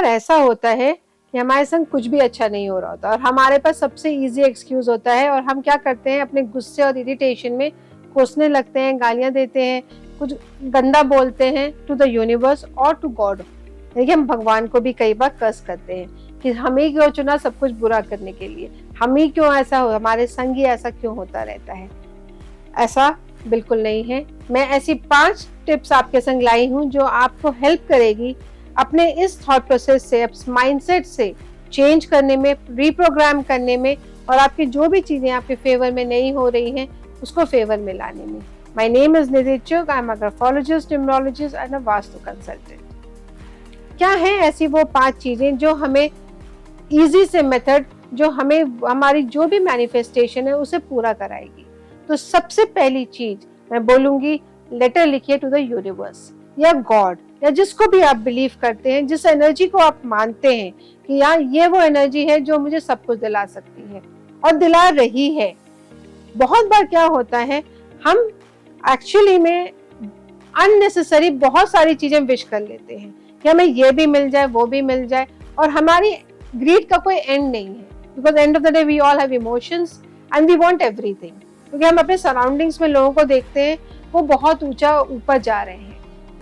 बार ऐसा होता है कि हमारे संग कुछ भी अच्छा नहीं हो रहा होता और हमारे पास सबसे इजी एक्सक्यूज होता है और हम क्या करते हैं, अपने गुस्से और इरिटेशन में कोसने लगते हैं, गालियां देते हैं, कुछ गंदा बोलते हैं टू द यूनिवर्स और टू गॉड। देखिए, हम भगवान को भी कई बार कर्स करते हैं कि हमें क्यों चुना सब कुछ बुरा करने के लिए, हम ही क्यों ऐसा हो, हमारे संग ही ऐसा क्यों होता रहता है। ऐसा बिल्कुल नहीं है। मैं ऐसी 5 टिप्स आपके संग लाई हूँ जो आपको हेल्प करेगी अपने इस थॉट प्रोसेस से, माइंडसेट से चेंज करने में, रीप्रोग्राम करने में और आपकी जो भी चीजें आपके फेवर में नहीं हो रही हैं उसको फेवर में लाने में। My name is Nidhi Chugh, I am a graphologist, numerologist and a vastu consultant. क्या है ऐसी वो 5 चीजें जो हमें इजी से मेथड, जो हमें हमारी जो भी मैनिफेस्टेशन है उसे पूरा कराएगी। तो सबसे पहली चीज मैं बोलूंगी, लेटर लिखिए टू द यूनिवर्स या गॉड या जिसको भी आप बिलीव करते हैं, जिस एनर्जी को आप मानते हैं कि यार ये वो एनर्जी है जो मुझे सब कुछ दिला सकती है और दिला रही है। बहुत बार क्या होता है, हम एक्चुअली में अननेसेसरी बहुत सारी चीजें विश कर लेते हैं कि हमें ये भी मिल जाए, वो भी मिल जाए, और हमारी ग्रीड का कोई एंड नहीं है। Because end of the day we all have emotions and we want everything. क्योंकि हम अपने सराउंडिंग्स में लोगों को देखते हैं वो बहुत ऊंचा ऊपर जा रहे हैं।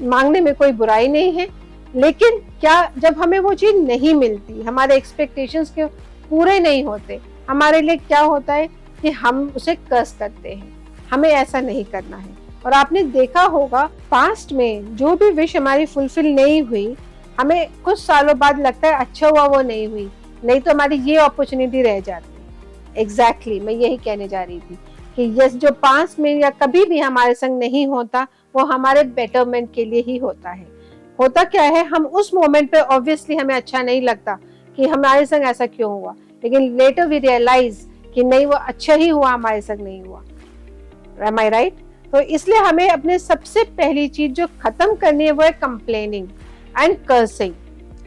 मांगने में कोई बुराई नहीं है, लेकिन क्या जब हमें वो चीज नहीं मिलती, हमारे एक्सपेक्टेशंस के पूरे नहीं होते, हमारे लिए क्या होता है कि हम उसे कर्स करते हैं। हमें ऐसा नहीं करना है। और आपने देखा होगा पास्ट में जो भी विश हमारी फुलफिल नहीं हुई, हमें कुछ सालों बाद लगता है अच्छा हुआ वो नहीं हुई, नहीं तो हमारी ये अपॉर्चुनिटी रह जाती। एग्जैक्टली मैं यही कहने जा रही थी कि यस, जो पास्ट में या कभी भी हमारे संग नहीं होता वो हमारे बेटरमेंट के लिए ही होता है। होता क्या है, हम उस मोमेंट पे ऑब्वियसली हमें अच्छा नहीं लगता कि हमारे संग ऐसा क्यों हुआ, लेकिन लेटर वी रियलाइज कि नहीं, वो अच्छा ही हुआ, हमारे संग नहीं हुआ। एम आई राइट? तो इसलिए हमें अपने सबसे पहली चीज जो खत्म करनी है वो है कंप्लेनिंग एंड कर्सिंग।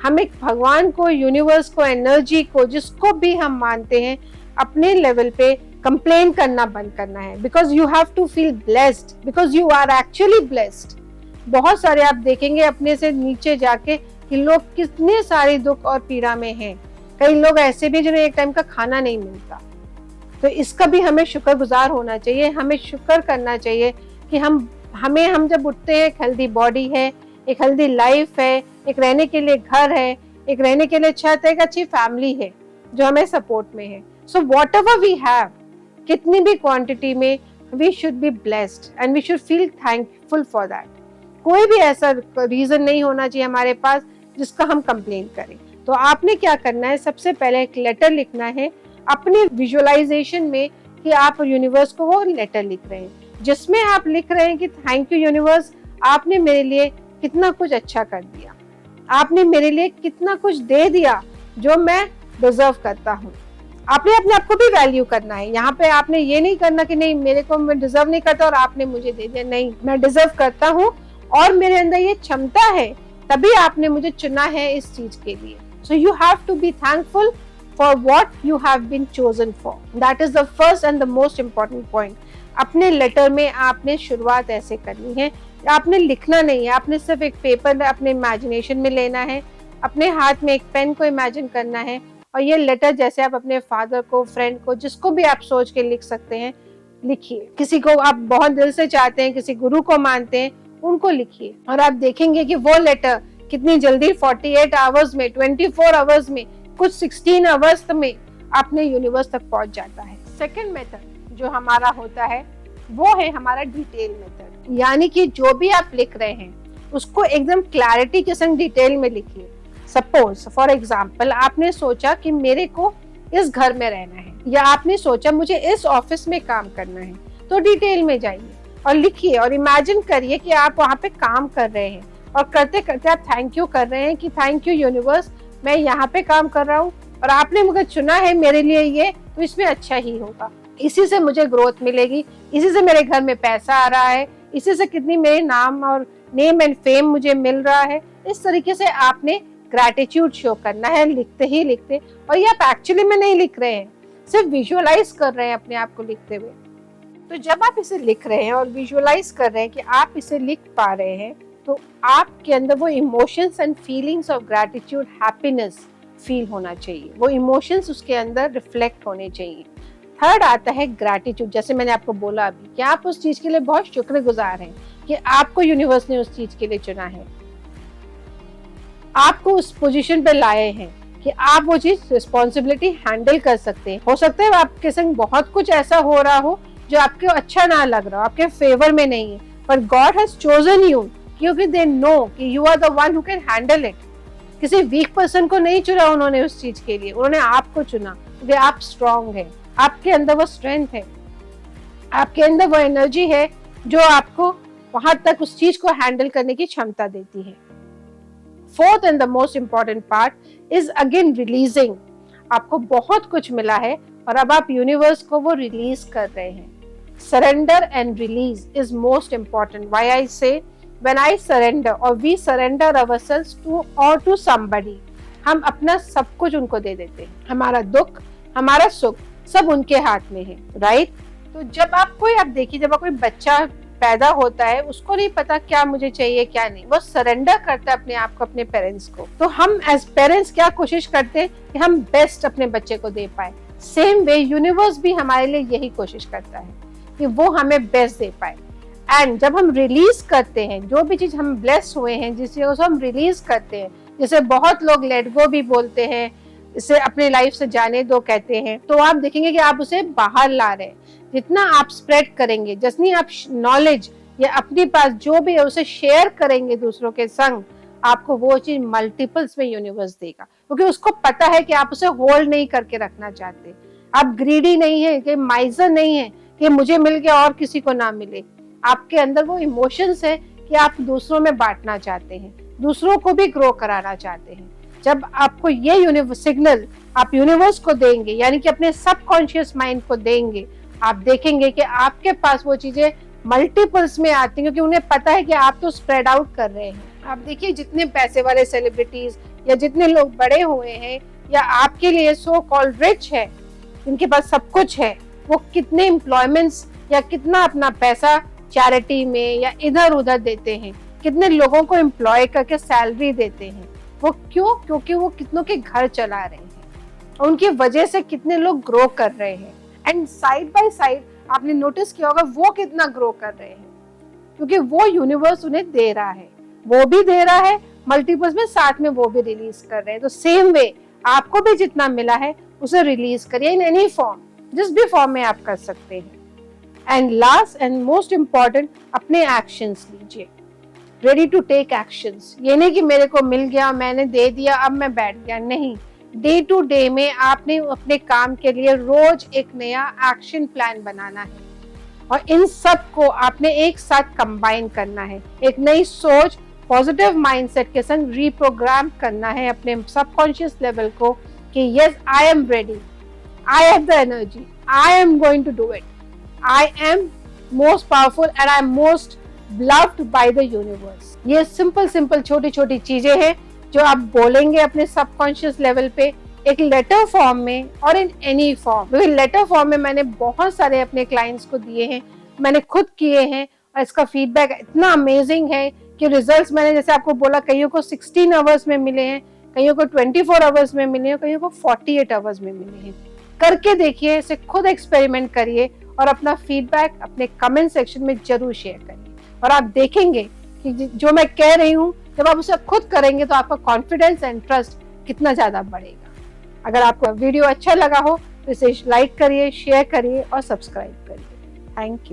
हमें भगवान को, यूनिवर्स को, एनर्जी को, जिसको भी हम मानते हैं, अपने लेवल पे कंप्लेन करना बंद करना है। Because you have to feel blessed, because you are actually blessed. बहुत सारे आप देखेंगे अपने से नीचे जाके कि लोग कितने सारे दुख और पीड़ा में हैं। कई लोग ऐसे भी जिन्हें एक टाइम का खाना नहीं मिलता। तो इसका भी हमें शुक्रगुजार होना चाहिए, हमें शुक्र करना चाहिए कि हम जब उठते हैं, एक हेल्दी बॉडी है, एक हेल्दी लाइफ है, एक रहने के लिए घर है, एक रहने के लिए छत है, एक अच्छी फैमिली है जो हमें सपोर्ट में है। So whatever we have, कितनी भी क्वांटिटी में, we should be blessed and we should feel thankful for that. कोई भी ऐसा रीजन नहीं होना चाहिए हमारे पास जिसका हम कंप्लेन करें। तो आपने क्या करना है, सबसे पहले एक लेटर लिखना है अपने विजुअलाइजेशन में कि आप यूनिवर्स को वो लेटर लिख रहे हैं, जिसमें आप लिख रहे हैं कि थैंक यू यूनिवर्स, आपने मेरे लिए कितना कुछ अच्छा कर दिया, आपने मेरे लिए कितना कुछ दे दिया जो मैं डिजर्व करता हूँ। आपने अपने आप को भी वैल्यू करना है। यहाँ पे आपने ये नहीं करना कि नहीं मेरे को, मैं डिजर्व नहीं करता और आपने मुझे दे दिया। नहीं, मैं डिजर्व करता हूँ और मेरे अंदर ये क्षमता है, तभी आपने मुझे चुना है इस चीज के लिए। So you have to be thankful for what you have been chosen for. That is the first and the most important point. अपने लेटर में आपने शुरुआत ऐसे करनी है, आपने लिखना नहीं है, आपने सिर्फ एक पेपर अपने इमेजिनेशन में लेना है, अपने हाथ में एक पेन को इमेजिन करना है और ये लेटर जैसे आप अपने फादर को, फ्रेंड को, जिसको भी आप सोच के लिख सकते हैं, लिखिए। किसी को आप बहुत दिल से चाहते हैं, किसी गुरु को मानते हैं, उनको लिखिए और आप देखेंगे कि वो लेटर कितनी जल्दी 48 आवर्स में, 24 आवर्स में, कुछ 16 अवर्स में अपने यूनिवर्स तक पहुंच जाता है। सेकंड मेथड जो हमारा होता है वो है हमारा डिटेल मेथड। यानी कि जो भी आप लिख रहे हैं उसको एकदम क्लैरिटी के संग डिटेल में लिखिए। सपोज फॉर एग्जांपल आपने सोचा कि मेरे को इस घर में रहना है, या आपने सोचा मुझे इस ऑफिस में काम करना है, तो डिटेल में जाइए और लिखिए और इमेजिन करिए कि आप वहाँ पे काम कर रहे हैं और करते करते आप थैंक यू कर रहे हैं कि थैंक यू यूनिवर्स, मैं यहाँ पे काम कर रहा हूँ और आपने मुझे चुना है मेरे लिए ये, तो इसमें अच्छा ही होगा, इसी से मुझे ग्रोथ मिलेगी, इसी से मेरे घर में पैसा आ रहा है, इसी से कितनी मेरे नाम और नेम एंड फेम मुझे मिल रहा है। इस तरीके से आपने ग्रैटिट्यूड शो करना है लिखते ही लिखते। और ये आप एक्चुअली में नहीं लिख रहे हैं, सिर्फ विजुअलाइज कर रहे हैं अपने आप को लिखते हुए। तो जब आप इसे लिख रहे हैं और विजुअलाइज कर रहे हैं कि आप इसे लिख पा रहे हैं, तो आपके अंदर वो emotions and feelings of gratitude, happiness feel होना चाहिए, वो इमोशंस उसके अंदर रिफ्लेक्ट होने चाहिए। थर्ड आता है ग्रैटिट्यूड, जैसे मैंने आपको बोला अभी कि आप उस चीज के लिए बहुत शुक्रगुजार हैं कि आपको यूनिवर्स ने उस चीज के लिए चुना है, आपको उस पोजीशन पे लाए हैं कि आप वो चीज रिस्पॉन्सिबिलिटी हैंडल कर सकते हैं। हो सकता है आपके संग बहुत कुछ ऐसा हो रहा हो जो आपको अच्छा ना लग रहा हो, आपके फेवर में नहीं है, पर गॉड हैज चोजन यू क्योंकि दे नो कि you are the one who can handle it. किसी वीक पर्सन को नहीं चुना उन्होंने उस चीज के लिए, उन्होंने आपको चुना क्योंकि आप स्ट्रांग हैं, आपके अंदर वो स्ट्रेंथ है, आपके अंदर वो एनर्जी है जो आपको वहां तक उस चीज को हैंडल करने की क्षमता देती है। Fourth and the most important part is again releasing. आपको बहुत कुछ मिला है और अब आप यूनिवर्स को वो रिलीज कर रहे हैं। Surrender and release is most important. Why I से when I surrender or we surrender ourselves to or to somebody, हम अपना सब कुछ उनको दे देते हैं, हमारा दुख, हमारा सुख सब उनके हाथ में है, राइट? तो जब आप देखिए, जब कोई बच्चा पैदा होता है उसको नहीं पता क्या मुझे चाहिए क्या नहीं, वो सरेंडर करता है अपने आप को अपने पेरेंट्स को। तो हम एज पेरेंट्स क्या कोशिश करते हैं कि हम बेस्ट अपने बच्चे को दे पाए। सेम वे यूनिवर्स भी हमारे लिए यही कोशिश करता है कि वो हमें बेस्ट दे पाए। एंड जब हम रिलीज करते हैं जो भी चीज हम ब्लेस हुए हैं, जिस चीज को हम रिलीज करते हैं, जैसे बहुत लोग लेट गो भी बोलते हैं, इसे अपनी लाइफ से जाने दो कहते हैं, तो आप देखेंगे कि आप उसे बाहर ला रहे हैं। जितना आप स्प्रेड करेंगे, जितनी आप नॉलेज या अपने पास जो भी है उसे शेयर करेंगे दूसरों के संग, आपको वो चीज मल्टीपल्स में यूनिवर्स देगा, क्योंकि उसको पता है कि आप उसे होल्ड नहीं करके रखना चाहते। आप ग्रीडी नहीं है, कि माइजर नहीं है कि मुझे मिल गया और किसी को ना मिले। आपके अंदर वो इमोशंस है कि आप दूसरों में बांटना चाहते हैं, दूसरों को भी ग्रो कराना चाहते हैं। जब आपको ये सिग्नल आप यूनिवर्स को देंगे, यानी कि अपने सबकॉन्शियस माइंड को देंगे, आप देखेंगे कि आपके पास वो चीजें मल्टीपल्स में आती हैं, क्योंकि उन्हें पता है कि आप तो स्प्रेड आउट कर रहे हैं। आप देखिए जितने पैसे वाले सेलिब्रिटीज या जितने लोग बड़े हुए हैं या आपके लिए सो कॉल्ड रिच है, जिनके पास सब कुछ है, वो कितने एम्प्लॉयमेंट्स या कितना अपना पैसा चैरिटी में या इधर उधर देते हैं, कितने लोगों को एम्प्लॉय करके सैलरी देते हैं। वो क्यों? क्योंकि वो कितनों के घर चला रहे हैं और उनकी वजह से कितने लोग ग्रो कर रहे हैं। एंड साइड बाय साइड आपने नोटिस किया होगा वो कितना ग्रो कर रहे हैं, क्योंकि वो यूनिवर्स उन्हें दे रहा है, वो भी दे रहा है मल्टीपल्स में, साथ में वो भी रिलीज कर रहे हैं। तो सेम वे आपको भी जितना मिला है उसे रिलीज करिए इन एनी फॉर्म, जिस भी फॉर्म में आप कर सकते हैं। And last and most important, अपने एक्शंस लीजिए, रेडी टू टेक एक्शंस। ये नहीं कि मेरे को मिल गया, मैंने दे दिया, अब मैं बैठ गया, नहीं। डे टू डे में आपने अपने काम के लिए रोज एक नया एक्शन प्लान बनाना है और इन सब को आपने एक साथ कंबाइन करना है। एक नई सोच, पॉजिटिव माइंडसेट के संग रीप्रोग्राम करना है अपने सबकॉन्शियस लेवल को कि yes I am ready, I have the energy, I am going to do it, I am most powerful and I am most loved by the universe। ये simple छोटी छोटी चीजें हैं जो आप बोलेंगे अपने सबकॉन्शियस लेवल पे, एक लेटर फॉर्म में और इन एनी फॉर्म। क्योंकि लेटर फॉर्म में मैंने बहुत सारे अपने क्लाइंट्स को दिए हैं, मैंने खुद किए हैं और इसका फीडबैक इतना अमेजिंग है कि रिजल्ट्स मैंने जैसे आपको बोला, कईयों को 16 आवर्स में मिले हैं, कईयों को 24 आवर्स में मिले हैं, कईयों को 48 आवर्स में मिले हैं। करके देखिए, इसे खुद एक्सपेरिमेंट करिए और अपना फीडबैक अपने कमेंट सेक्शन में जरूर शेयर करिए और आप देखेंगे कि जो मैं कह रही हूँ जब आप उसे खुद करेंगे तो आपका कॉन्फिडेंस एंड ट्रस्ट कितना ज्यादा बढ़ेगा। अगर आपको वीडियो अच्छा लगा हो तो इसे लाइक करिए, शेयर करिए और सब्सक्राइब करिए। Thank you.